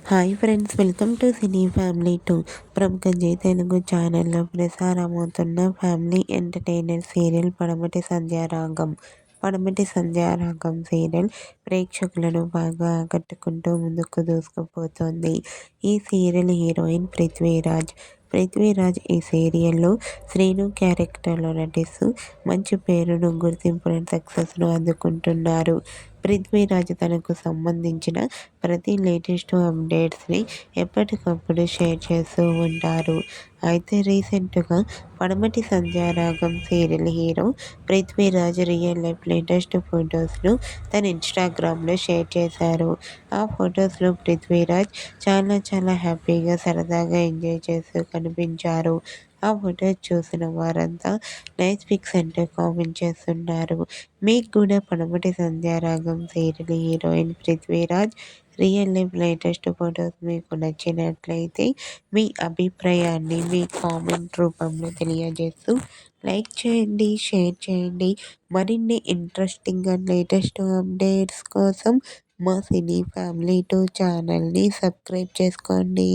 Hi friends, welcome to cine family 2. ప్రముఖ G Telugu ఛానల్లో ప్రసారమవుతున్న family entertainer serial పడమటి Sandhyaragam serial ప్రేక్షకులను బాగా ఆకట్టుకుంటూ ముందుకు దూసుకుపోతోంది. ఈ సీరియల్ హీరోయిన్ పృథ్వీరాజ్ ఈ సీరియల్లో శ్రీను క్యారెక్టర్లో నటిస్తూ మంచి పేరును, గుర్తింపును, సక్సెస్ను అందుకుంటున్నారు. పృథ్వీరాజ్ తనకు సంబంధించిన ప్రతి లేటెస్ట్ అప్డేట్స్ని ఎప్పటికప్పుడు షేర్ చేస్తూ ఉంటారు. అయితే రీసెంట్గా Padamati Sandhyaragam serial hero Prithviraj real life latest ఫొటోస్ను తన ఇన్స్టాగ్రామ్లో షేర్ చేశారు. ఆ ఫొటోస్లో పృథ్వీరాజ్ చాలా హ్యాపీగా, సరదాగా ఎంజాయ్ చేస్తూ కనిపించారు. ఆ ఫొటోస్ చూసిన వారంతా నైస్ పిక్స్ అంటూ కామెంట్ చేస్తున్నారు. మీకు కూడా Padamati Sandhyaragam serial heroine Prithviraj real life latest photos మీకు నచ్చినట్లయితే మీ అభిప్రాయాన్ని మీ కామెంట్ రూపంలో తెలియజేస్తూ లైక్ చేయండి, షేర్ చేయండి. మరిన్ని ఇంట్రెస్టింగ్ అండ్ లేటెస్ట్ అప్డేట్స్ కోసం మా సినీ ఫ్యామిలీ 2 ఛానల్ని సబ్స్క్రైబ్ చేసుకోండి.